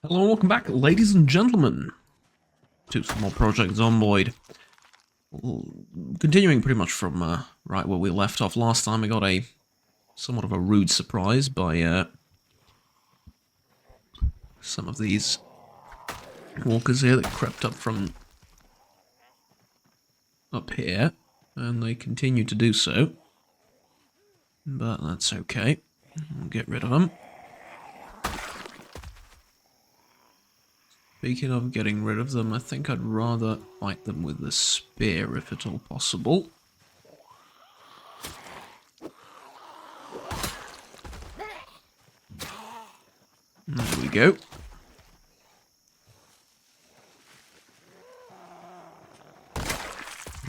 Hello and welcome back, ladies and gentlemen, to some more Project Zomboid. Continuing pretty much from right where we left off last time, we got a somewhat of a rude surprise by some of these walkers here that crept up from up here, and they continue to do so. But that's okay. We'll get rid of them. Speaking of getting rid of them, I think I'd rather fight them with the spear if at all possible. There we go.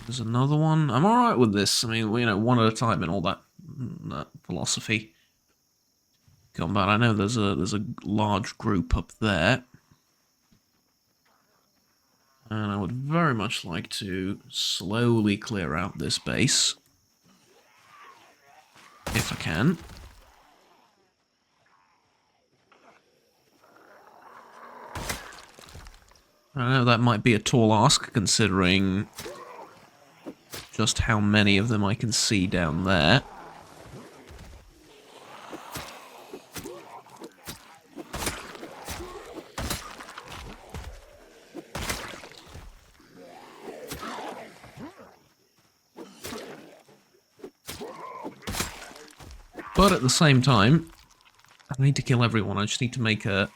There's another one. I'm alright with this. I mean, you know, one at a time and all that philosophy. Combat. I know there's a large group up there. And I would very much like to slowly clear out this base. If I can. I know that might be a tall ask, considering just how many of them I can see down there. But at the same time, I don't need to kill everyone, I just need to make a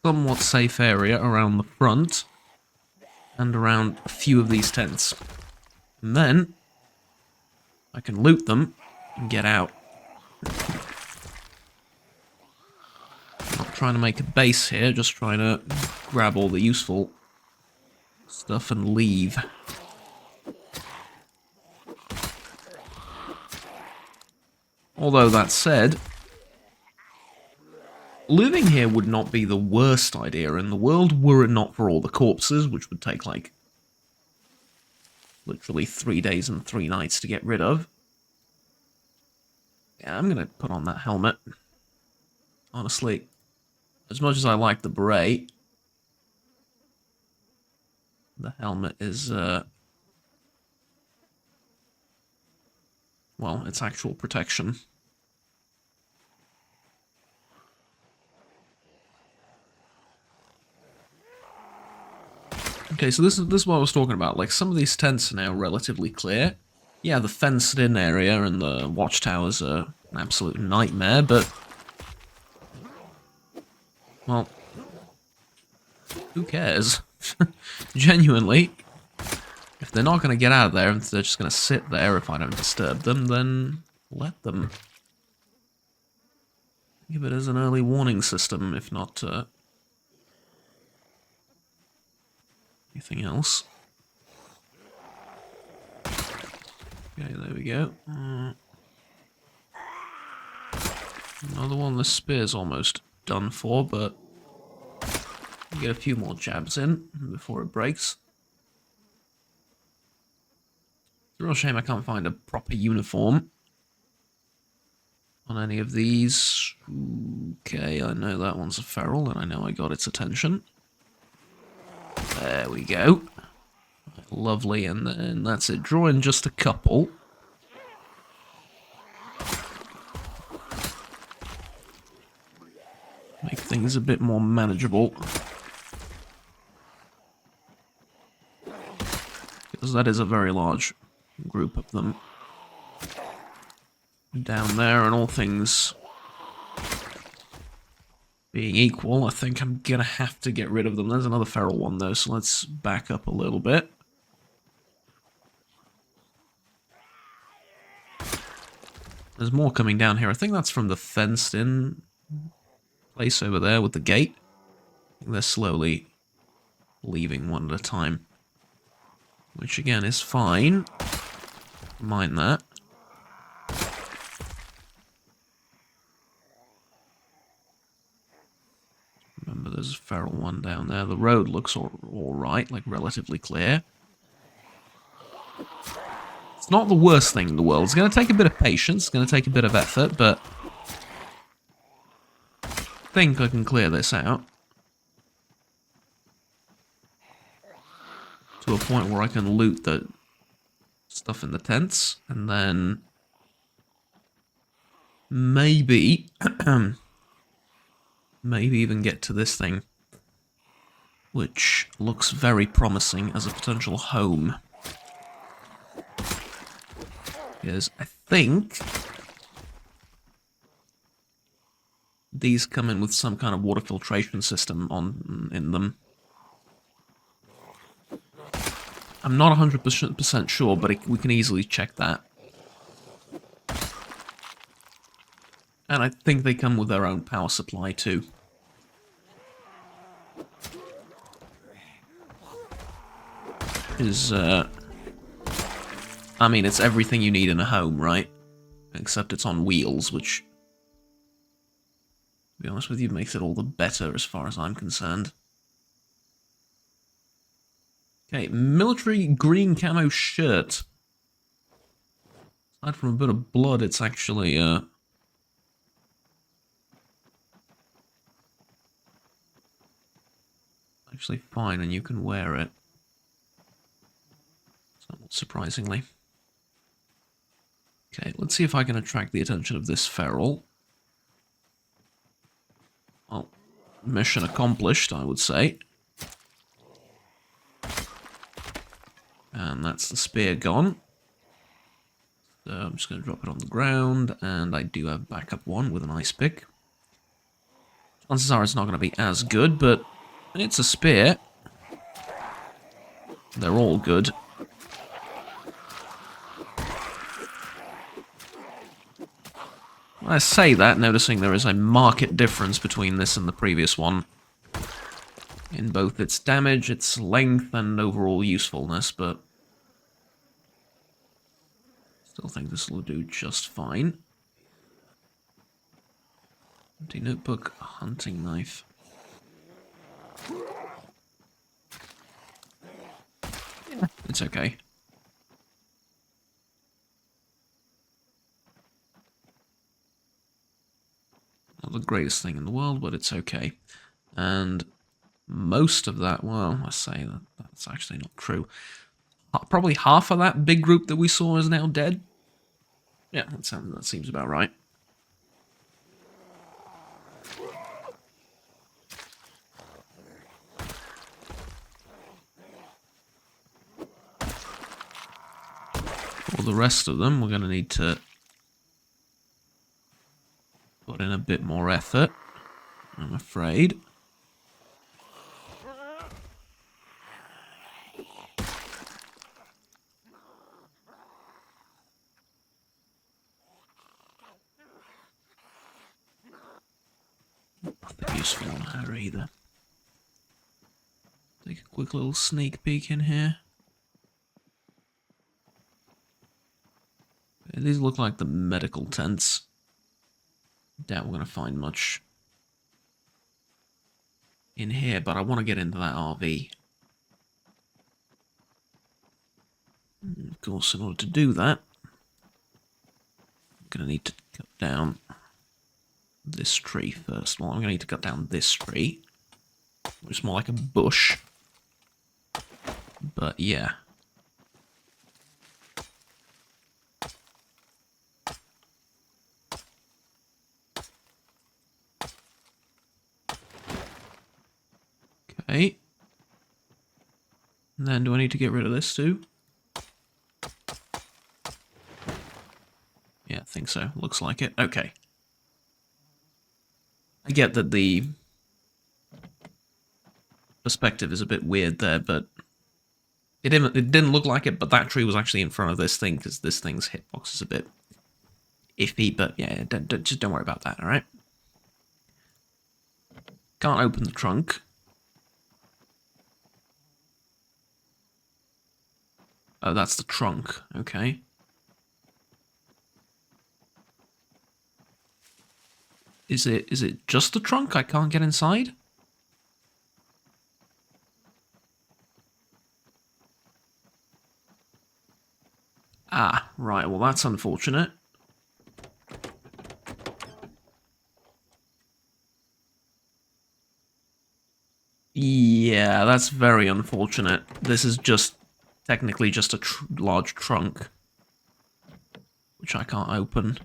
somewhat safe area around the front and around a few of these tents. And then I can loot them and get out. Not trying to make a base here, just trying to grab all the useful stuff and leave. Although that said, living here would not be the worst idea in the world were it not for all the corpses, which would take like literally 3 days and 3 nights to get rid of. Yeah, I'm gonna put on that helmet. Honestly, as much as I like the beret, the helmet is, well, it's actual protection. Okay, so this is what I was talking about. Like, some of these tents are now relatively clear. Yeah, the fenced-in area and the watchtowers are an absolute nightmare, but... well... who cares? Genuinely. If they're not going to get out of there, and they're just going to sit there if I don't disturb them, then let them. Give it as an early warning system, if not anything else. Okay, there we go. Another one, the spear's almost done for, but get a few more jabs in before it breaks. It's a real shame I can't find a proper uniform on any of these. Okay, I know that one's a feral, and I know I got its attention. There we go. Lovely, and then that's it. Draw in just a couple. Make things a bit more manageable. Because that is a very large group of them down there, and all things being equal, I think I'm gonna have to get rid of them. There's another feral one though, so let's back up a little bit. There's more coming down here. I think that's from the fenced-in place over there with the gate. They're slowly leaving one at a time. Which again is fine. Mind that. Remember, there's a feral one down there. The road looks all right, like relatively clear. It's not the worst thing in the world. It's going to take a bit of patience, it's going to take a bit of effort, but I think I can clear this out to a point where I can loot the stuff in the tents, and then maybe, maybe even get to this thing, which looks very promising as a potential home. Because I think these come in with some kind of water filtration system in them. I'm not 100% sure, but we can easily check that. And I think they come with their own power supply too. I mean, it's everything you need in a home, right? Except it's on wheels, which, to be honest with you, makes it all the better as far as I'm concerned. Okay, military green camo shirt. Aside from a bit of blood, it's actually, actually fine, and you can wear it. Somewhat surprisingly. Okay, let's see if I can attract the attention of this feral. Well, mission accomplished, I would say. And that's the spear gone. So I'm just going to drop it on the ground, and I do have backup one with an ice pick. Chances are it's not going to be as good, but it's a spear. They're all good. I say that, noticing there is a marked difference between this and the previous one. In both its damage, its length, and overall usefulness, but still think this will do just fine. Empty notebook, hunting knife. Yeah, it's okay. Not the greatest thing in the world, but it's okay. And most of that, well, I say that's actually not true. Probably half of that big group that we saw is now dead. Yeah, that seems about right. For the rest of them, we're going to need to put in a bit more effort, I'm afraid. Nothing useful on her either. Take a quick little sneak peek in here. These look like the medical tents. Doubt we're going to find much in here, but I want to get into that RV. Of course, in order to do that, I'm going to need to cut down this tree first. Well, I'm going to need to cut down this tree, which is more like a bush. But yeah. Okay. And then do I need to get rid of this too? Yeah, I think so. Looks like it. Okay. I get that the perspective is a bit weird there, but it didn't look like it, but that tree was actually in front of this thing, because this thing's hitbox is a bit iffy, but yeah, just don't worry about that, alright? Can't open the trunk. Oh, that's the trunk. Okay. Is it just the trunk? I can't get inside? Ah. Well, that's unfortunate. Yeah, that's very unfortunate. This is just technically just a large trunk, which I can't open.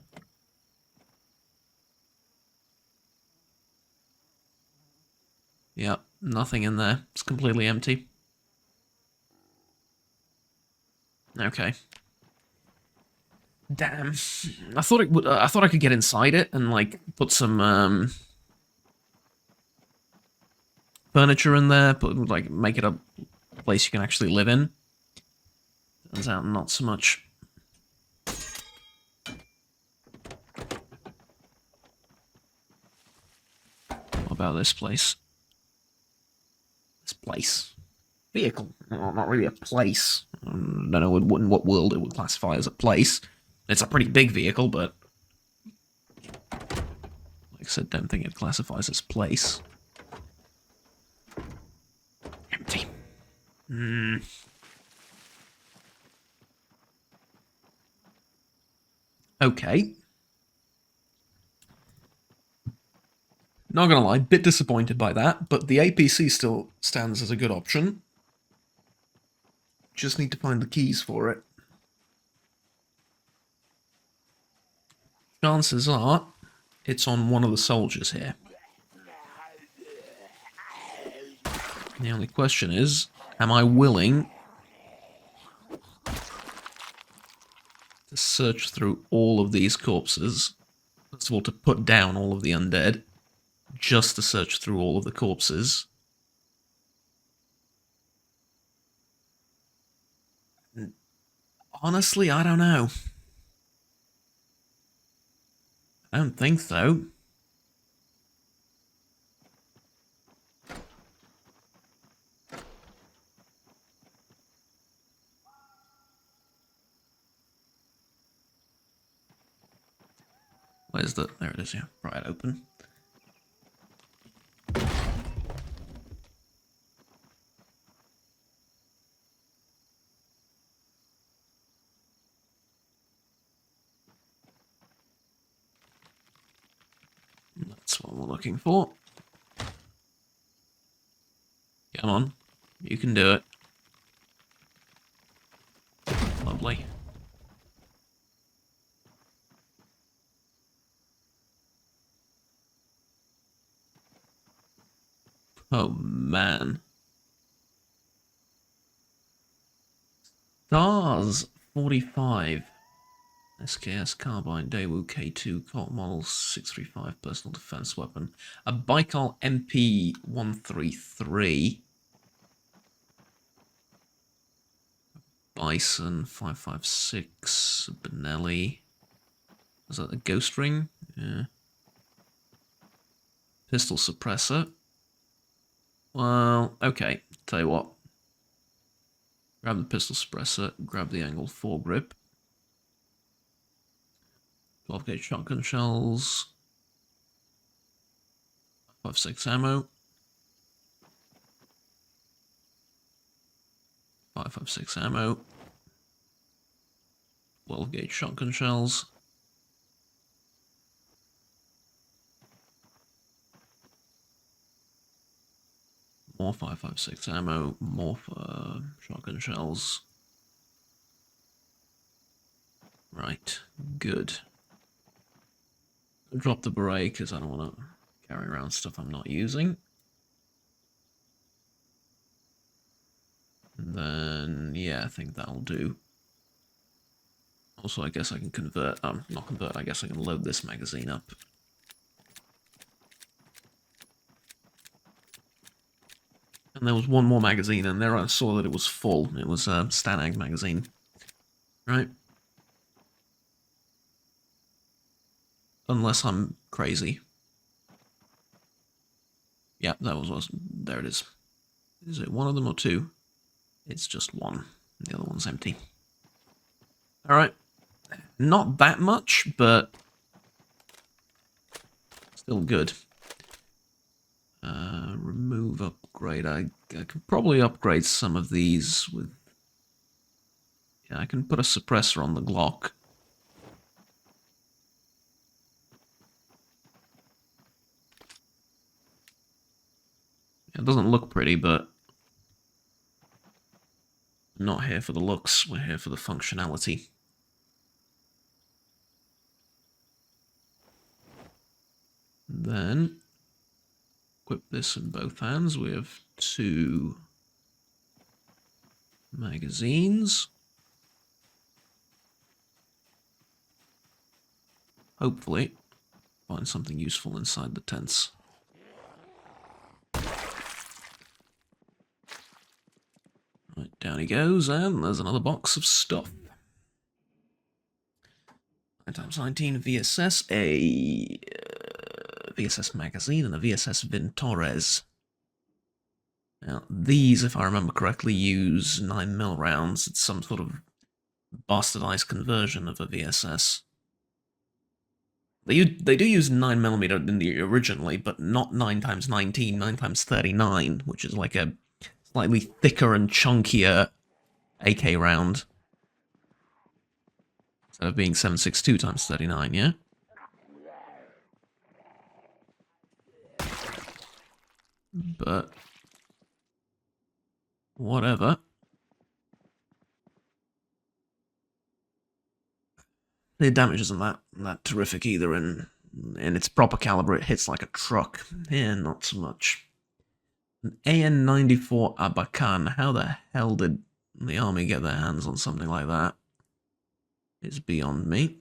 Yep, nothing in there. It's completely empty. Okay. Damn. I thought it would. I thought I could get inside it and like put some furniture in there, like make it a place you can actually live in. Turns out not so much. What about this place? This place. Vehicle. Well, not really a place. I don't know in what world it would classify as a place. It's a pretty big vehicle, but like I said, don't think it classifies as place. Empty. Okay. Not gonna lie, bit disappointed by that, but the APC still stands as a good option. Just need to find the keys for it. Chances are, it's on one of the soldiers here. The only question is, am I willing to search through all of these corpses? First of all, to put down all of the undead, just to search through all of the corpses. Honestly, I don't know. I don't think so. Where's the... There it is, yeah. Pry it open. That's what we're looking for. Come on. You can do it. Lovely. Oh, man. Stars 45. SKS Carbine, Daewoo K2, Colt Model 635, Personal Defense Weapon. A Baikal MP133. Bison 556. Benelli. Was that a Ghost Ring? Yeah. Pistol Suppressor. Well, okay. Tell you what. Grab the pistol suppressor, grab the angled foregrip. 12 gauge shotgun shells. 5.56 ammo. 5.56 ammo. 12 gauge shotgun shells. More 5.56 ammo, more shotgun shells. Right, good. I'll drop the beret because I don't want to carry around stuff I'm not using. And then, yeah, I think that'll do. Also, I guess I can convert, not convert, I guess I can load this magazine up. And there was one more magazine in there. I saw that it was full. It was a Stanag magazine. Right? Unless I'm crazy. Yeah, that was... There it is. Is it one of them or two? It's just one. The other one's empty. Alright. Not that much, but... still good. Remove, upgrade. I could probably upgrade some of these with... Yeah, I can put a suppressor on the Glock. It doesn't look pretty, but we're not here for the looks, we're here for the functionality. Then, equip this in both hands. We have 2 magazines. Hopefully, find something useful inside the tents. Right, down he goes, and there's another box of stuff. 9x19 VSS, a VSS magazine, and a VSS Vintores. Now, these, if I remember correctly, use 9mm rounds. It's some sort of bastardized conversion of a VSS. They do use 9mm in the originally, but not 9x19, 9x39, which is like a slightly thicker and chunkier AK round. Instead of being 7.62x39, yeah? But whatever. The damage isn't that terrific either. In its proper caliber, it hits like a truck. Yeah, not so much. An AN-94 Abakan. How the hell did the army get their hands on something like that? Is beyond me.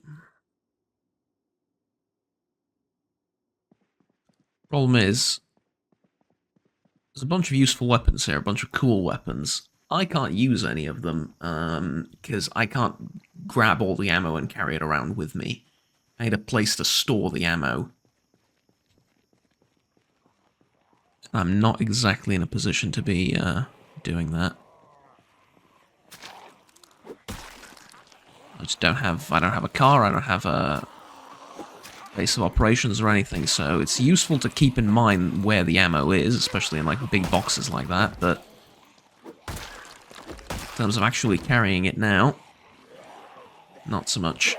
Problem is, there's a bunch of useful weapons here, a bunch of cool weapons. I can't use any of them, because I can't grab all the ammo and carry it around with me. I need a place to store the ammo. I'm not exactly in a position to be doing that. I don't have a car, I don't have a base of operations or anything, so it's useful to keep in mind where the ammo is, especially in like big boxes like that, but in terms of actually carrying it now, not so much.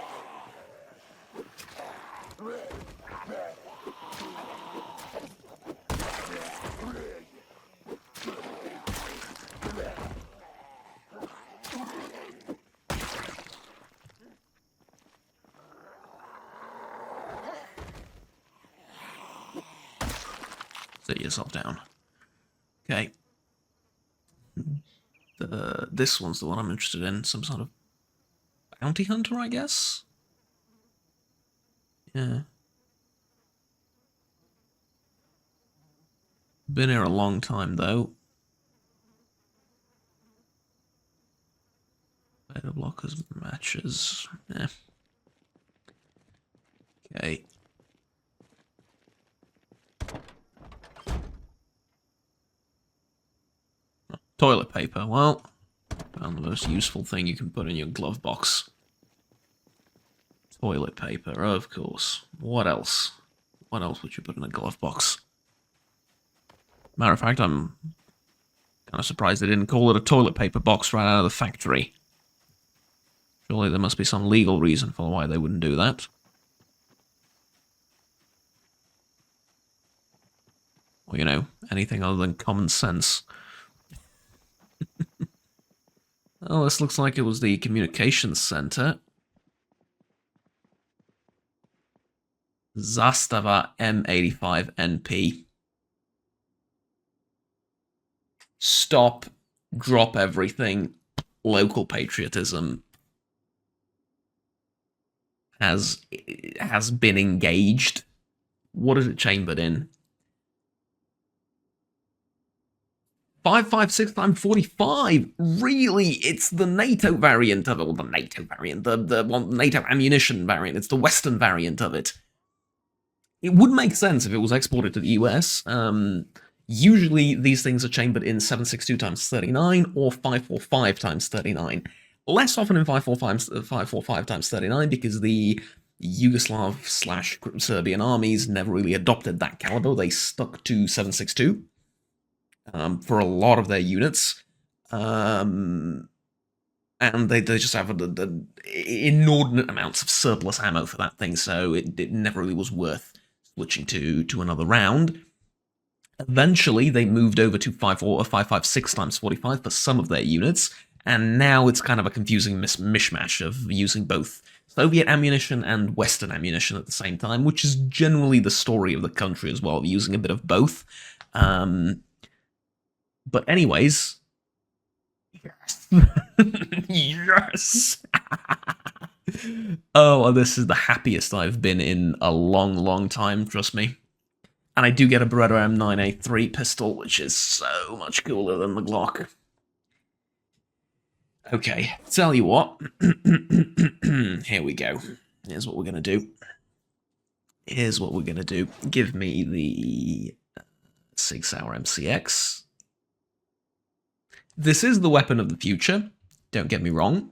Sit yourself down. Okay. This one's the one I'm interested in. Some sort of bounty hunter, I guess? Yeah. Been here a long time, though. Beta blockers, matches. Yeah. Okay. Toilet paper. Well, found the most useful thing you can put in your glove box. Toilet paper, of course. What else? What else would you put in a glove box? Matter of fact, I'm kind of surprised they didn't call it a toilet paper box right out of the factory. Surely there must be some legal reason for why they wouldn't do that. Or, you know, anything other than common sense. Oh, this looks like it was the communications center. Zastava M85NP. Stop, drop everything. Local patriotism has been engaged. What is it chambered in? 5.56x45. Really? It's the NATO variant of it. Well, the NATO variant. The NATO ammunition variant. It's the Western variant of it. It would make sense if it was exported to the US. Usually these things are chambered in 7.62x39 or 5.45x39. Less often in 5.45x39 because the Yugoslav/Serbian armies never really adopted that caliber. They stuck to 7.62. For a lot of their units, and they just have inordinate amounts of surplus ammo for that thing, so it never really was worth switching to another round. Eventually, they moved over to 5.4 or 5.56 times 45 for some of their units, and now it's kind of a confusing mishmash of using both Soviet ammunition and Western ammunition at the same time, which is generally the story of the country as well, using a bit of both. But anyways, yes. Yes! Oh, this is the happiest I've been in a long, long time, trust me. And I do get a Beretta M9A3 pistol, which is so much cooler than the Glock. Okay, tell you what. Here we go. Here's what we're going to do. Here's what we're going to do. Give me the Sig Sauer MCX. This is the weapon of the future. Don't get me wrong.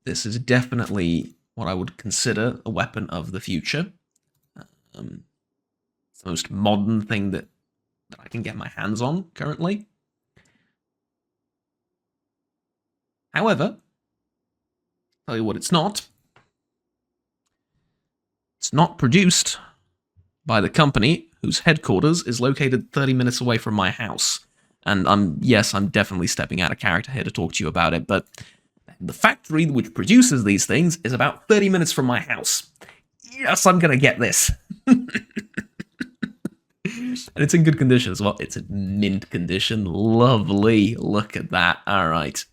This is definitely what I would consider a weapon of the future. It's the most modern thing that I can get my hands on currently. However, I'll tell you what it's not. It's not produced by the company whose headquarters is located 30 minutes away from my house. And I'm definitely stepping out of character here to talk to you about it, but the factory which produces these things is about 30 minutes from my house. Yes, I'm gonna get this. And it's in good condition as well. It's in mint condition. Lovely. Look at that. All right.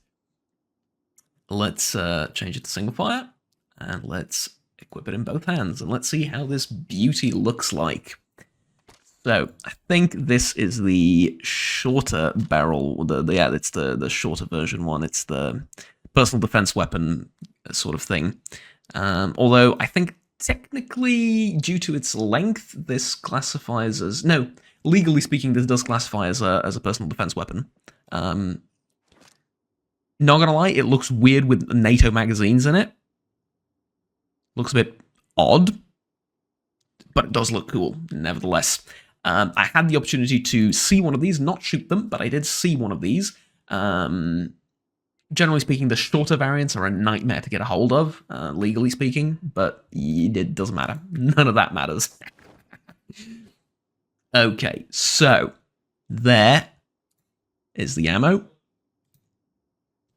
Let's change it to single fire, and let's equip it in both hands, and let's see how this beauty looks like. So, I think this is the shorter barrel. It's the shorter version one. It's the personal defense weapon sort of thing. Although, I think technically, due to its length, this classifies as... No, legally speaking, this does classify as a personal defense weapon. Not gonna lie, it looks weird with NATO magazines in it. Looks a bit odd, but it does look cool, nevertheless. I had the opportunity to see one of these, not shoot them, but I did see one of these. Generally speaking, the shorter variants are a nightmare to get a hold of, legally speaking, but it doesn't matter. None of that matters. Okay, so there is the ammo.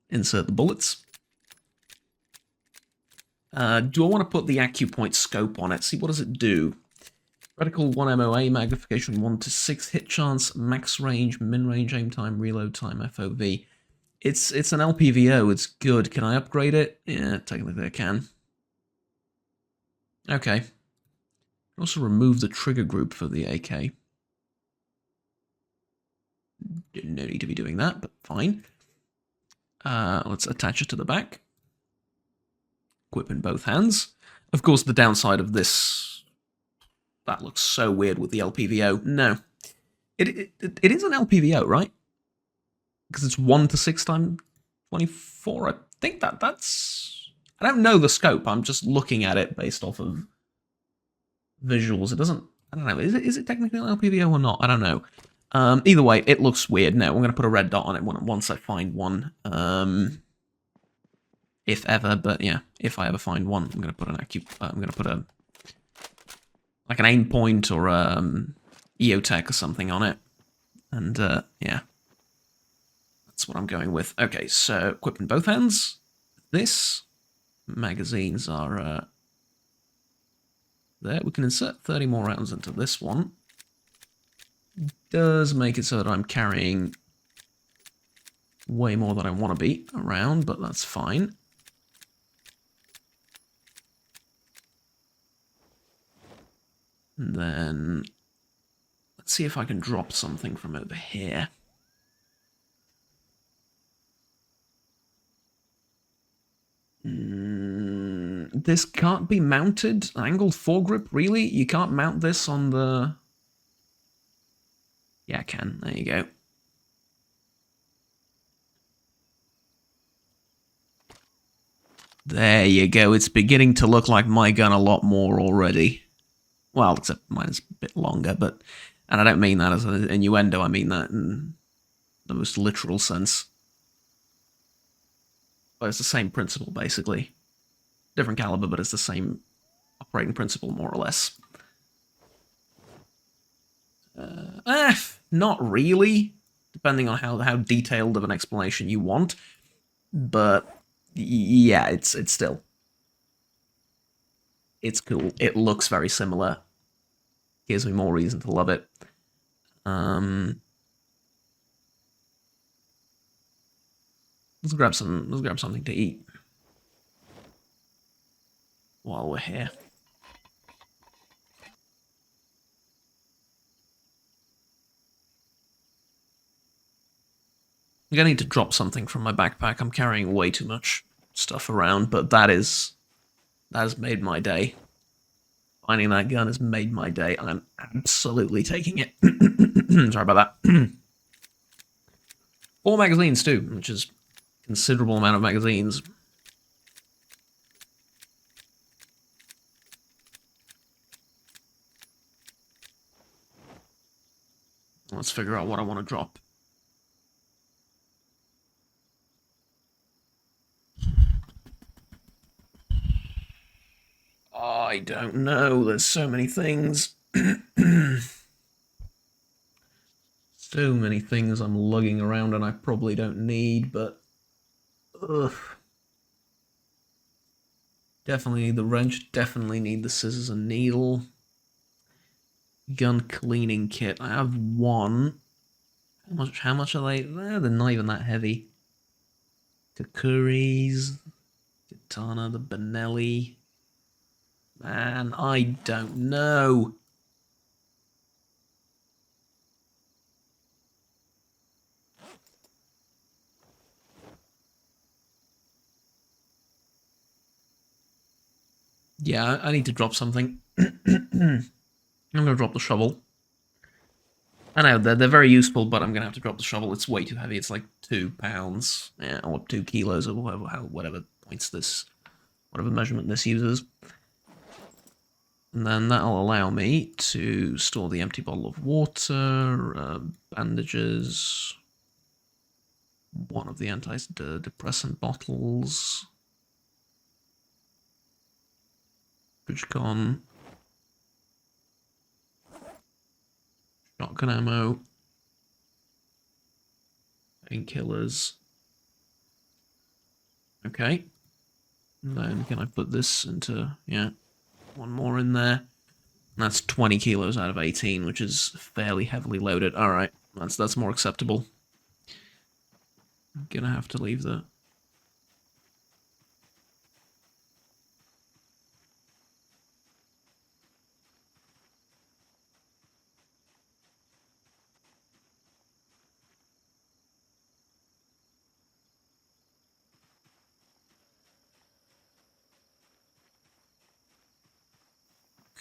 Insert the bullets. Do I want to put the AccuPoint scope on it? See, what does it do? Reticle 1 MOA, magnification 1 to 6, hit chance, max range, min range, aim time, reload time, FOV. It's an LPVO, it's good. Can I upgrade it? Yeah, technically I can. Okay. Also remove the trigger group for the AK. No need to be doing that, but fine. Let's attach it to the back. Equip in both hands. Of course, the downside of this... That looks so weird with the LPVO. No. It is an LPVO, right? Because it's 1 to 6 times 24. I think that's... I don't know the scope. I'm just looking at it based off of visuals. It doesn't... I don't know. Is it technically an LPVO or not? I don't know. Either way, it looks weird. No, I'm going to put a red dot on it once I find one. If ever, but yeah, if I ever find one, I'm going to put an I'm going to put a... like an aim point or EOTech or something on it. And, yeah. That's what I'm going with. Okay, so equip in both hands. This. Magazines are there. We can insert 30 more rounds into this one. Does make it so that I'm carrying way more than I want to be around, but that's fine. And then let's see if I can drop something from over here. This can't be mounted. Angled foregrip, really? You can't mount this on the... Yeah, I can. There you go. There you go. It's beginning to look like my gun a lot more already. Well, except mine is a bit longer, but... And I don't mean that as an innuendo, I mean that in the most literal sense. But it's the same principle, basically. Different caliber, but it's the same operating principle, more or less. Not really, depending on how detailed of an explanation you want. But yeah, it's still it's cool. It looks very similar. Gives me more reason to love it. Let's grab something to eat while we're here. I'm gonna need to drop something from my backpack. I'm carrying way too much stuff around, but that has made my day. Finding that gun has made my day. I'm absolutely taking it. Sorry about that. 4 magazines too, which is a considerable amount of magazines. Let's figure out what I want to drop. I don't know. There's so many things. So many things I'm lugging around and I probably don't need, but... Ugh. Definitely need the wrench. Definitely need the scissors and needle. Gun cleaning kit. I have one. How much are they? They're not even that heavy. Kakuris. Katana, the Benelli. Man, I don't know. Yeah, I need to drop something. I'm going to drop the shovel. I know, they're very useful, but I'm going to have to drop the shovel. It's way too heavy. It's like 2 pounds. Yeah, or 2 kilos, or whatever points this... whatever measurement this uses. And then that'll allow me to store the empty bottle of water, bandages, one of the antidepressant bottles, Bridgecon, shotgun ammo, painkillers. Okay. And then can I put this into, yeah, one more in there. That's 20 kilos out of 18, which is fairly heavily loaded. Alright, that's more acceptable. I'm gonna have to leave the...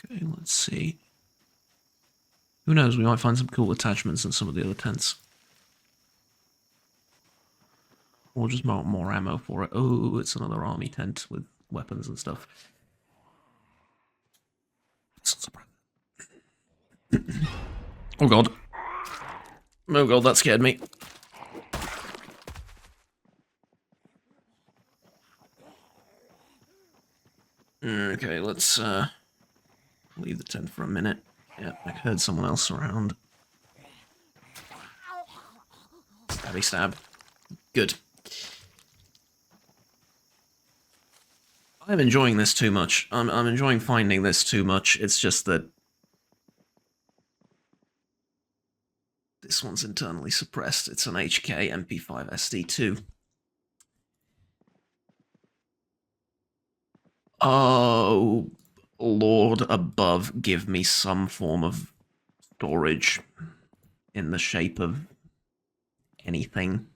Okay, let's see. Who knows, we might find some cool attachments in some of the other tents. Or just more ammo for it. Oh, it's another army tent with weapons and stuff. Oh god. Oh god, that scared me. Okay, let's leave the tent for a minute. Yeah, I heard someone else around. Stabby stab. Good. I'm enjoying this too much. I'm enjoying finding this too much. It's just that this one's internally suppressed. It's an HK MP5 SD2. Oh, Lord above, give me some form of storage in the shape of anything.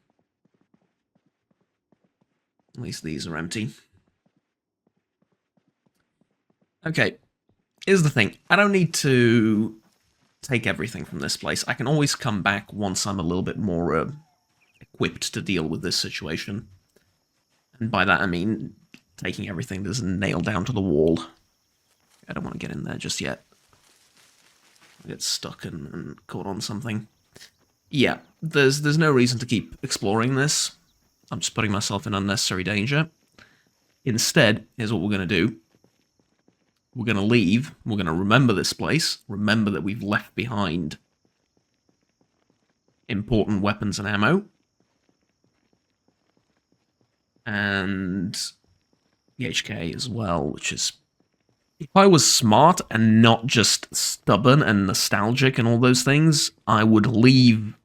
At least these are empty. Okay, here's the thing. I don't need to take everything from this place. I can always come back once I'm a little bit more equipped to deal with this situation. And by that I mean taking everything that's nailed down to the wall. I don't want to get in there just yet. I'll get stuck and caught on something. Yeah, there's no reason to keep exploring this. I'm just putting myself in unnecessary danger. Instead, here's what we're going to do. We're going to leave. We're going to remember this place. Remember that we've left behind important weapons and ammo. And the HK as well, which is... If I was smart and not just stubborn and nostalgic and all those things, I would leave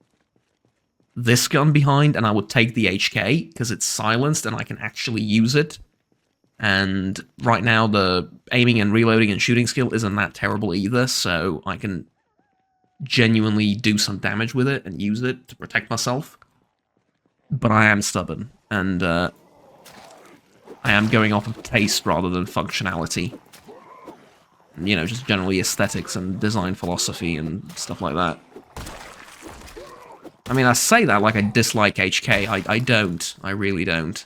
this gun behind and I would take the HK, because it's silenced and I can actually use it. And right now, the aiming and reloading and shooting skill isn't that terrible either, so I can genuinely do some damage with it and use it to protect myself. But I am stubborn, and I am going off of taste rather than functionality. You know, just generally aesthetics and design philosophy and stuff like that. I mean, I say that like I dislike HK. I don't. I really don't.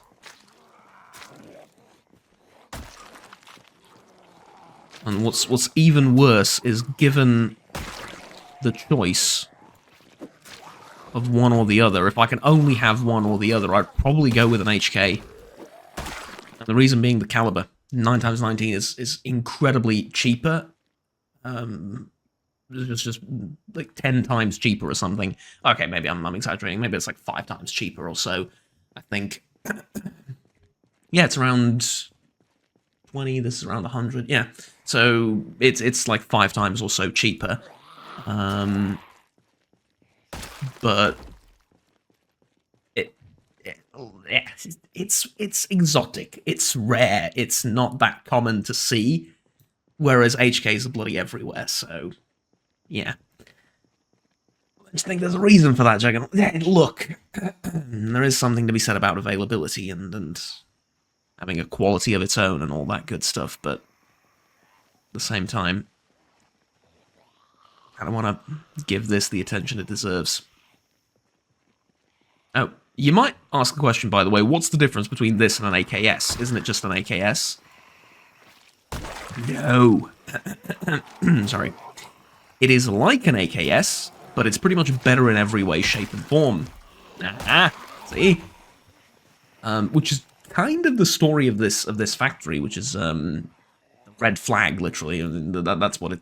And what's even worse is, given the choice of one or the other, if I can only have one or the other, I'd probably go with an HK. And the reason being the caliber. 9x19 is incredibly cheaper. It's just like 10 times cheaper or something. Okay, maybe I'm exaggerating. Maybe it's like 5 times cheaper or so, I think. Yeah, it's around 20. This is around 100. Yeah, so it's like 5 times or so cheaper. But it's exotic. It's rare. It's not that common to see. Whereas HKs are bloody everywhere. So yeah. I just think there's a reason for that, Juggernaut. Yeah, look, there is something to be said about availability and having a quality of its own and all that good stuff, but at the same time, I don't want to give this the attention it deserves. Oh, you might ask the question, by the way, what's the difference between this and an AKS? Isn't it just an AKS? No. Sorry. It is like an AKS, but it's pretty much better in every way, shape, and form. See? Which is kind of the story of this factory, which is the red flag, literally. That's what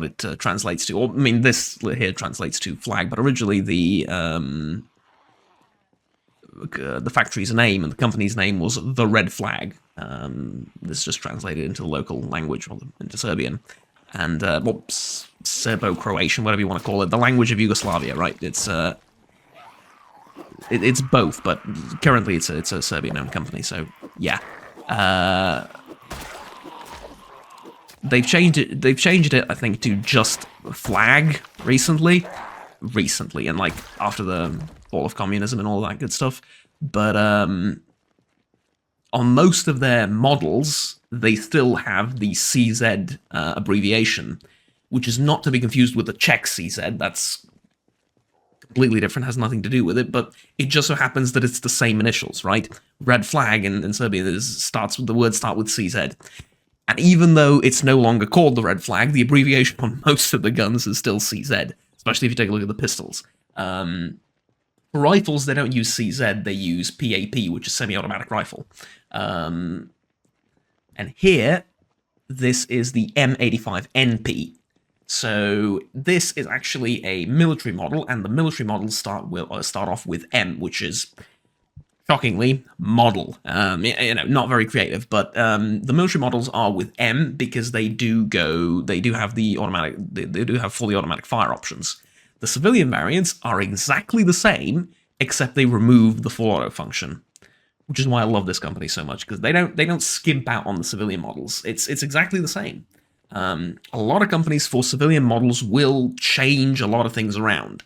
it translates to. Or, I mean, this here translates to flag, but originally the factory's name and the company's name was the Red Flag. This just translated into the local language, or into Serbian, and well, Serbo-Croatian, whatever you want to call it, the language of Yugoslavia, right? It's both, but currently it's a Serbian-owned company, so yeah. They've changed it, I think, to just flag recently, and like after the fall of communism and all that good stuff. But on most of their models, they still have the CZ abbreviation, which is not to be confused with the Czech CZ. That's completely different, has nothing to do with it, but it just so happens that it's the same initials, right? Red flag in Serbian the words start with CZ. And even though it's no longer called the Red Flag, the abbreviation on most of the guns is still CZ, especially if you take a look at the pistols. For rifles, they don't use CZ, they use PAP, which is semi-automatic rifle. And here, this is the M85NP. So this is actually a military model, and the military models start off with M, which is... shockingly, model. Not very creative, but the military models are with M because they do have fully automatic fire options. The civilian variants are exactly the same, except they remove the full auto function, which is why I love this company so much, because they don't skimp out on the civilian models. It's exactly the same. A lot of companies for civilian models will change a lot of things around.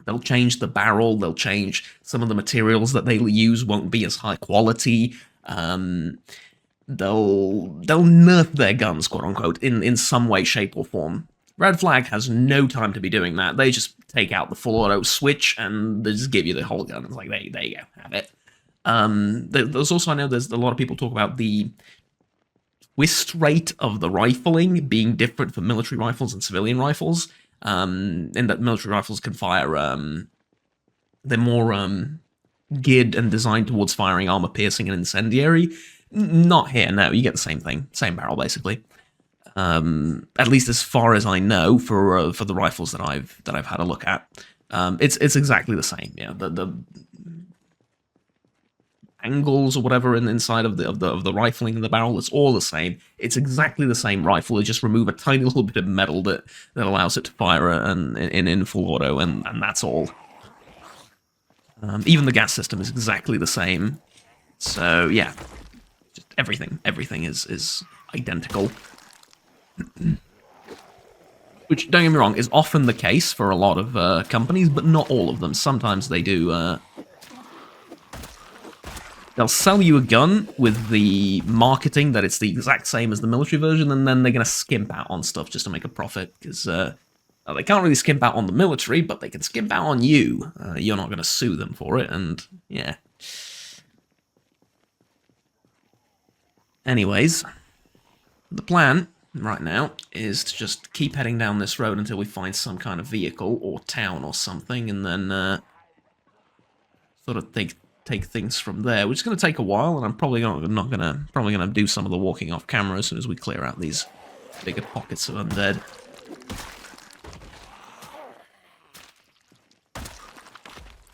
They'll change the barrel, they'll change some of the materials that they use won't be as high quality. They'll nerf their guns, quote unquote, in some way, shape, or form. Red Flag has no time to be doing that. They just take out the full auto switch and they just give you the whole gun. It's like, there you go, have it. There's also, I know there's a lot of people talk about the twist rate of the rifling being different for military rifles and civilian rifles. In that military rifles can fire, they're more geared and designed towards firing armor-piercing and incendiary. Not here, no, you get the same thing. Same barrel, basically. At least as far as I know, for the rifles that I've had a look at, it's exactly the same. Yeah, the angles or whatever inside of the rifling in the barrel, it's all the same. It's exactly the same rifle. They just remove a tiny little bit of metal that allows it to fire in full auto, and that's all. Even the gas system is exactly the same. So yeah, just everything is identical. Which, don't get me wrong, is often the case for a lot of companies, but not all of them. Sometimes they do. They'll sell you a gun with the marketing that it's the exact same as the military version, and then they're going to skimp out on stuff just to make a profit, because they can't really skimp out on the military, but they can skimp out on you. You're not going to sue them for it, and yeah. Anyways, the plan right now is to just keep heading down this road until we find some kind of vehicle or town or something, and then sort of take things from there, which is going to take a while, and I'm probably gonna do some of the walking off camera as soon as we clear out these bigger pockets of undead.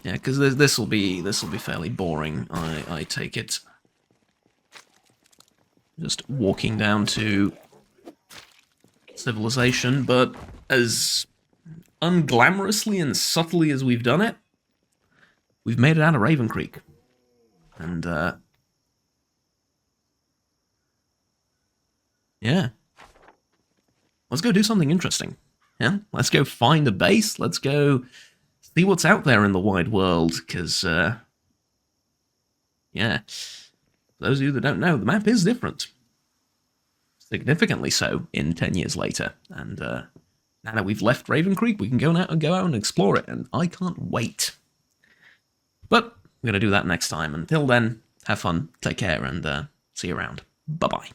Yeah, because this will be fairly boring. I take it. Just walking down to civilization, but as unglamorously and subtly as we've done it, we've made it out of Raven Creek. And, yeah. Let's go do something interesting. Yeah? Let's go find a base. Let's go see what's out there in the wide world, because, yeah. For those of you that don't know, the map is different. Significantly so in 10 years later. And, now that we've left Raven Creek, we can go out and explore it, and I can't wait. But I'm going to do that next time. Until then, have fun, take care, and see you around. Bye-bye.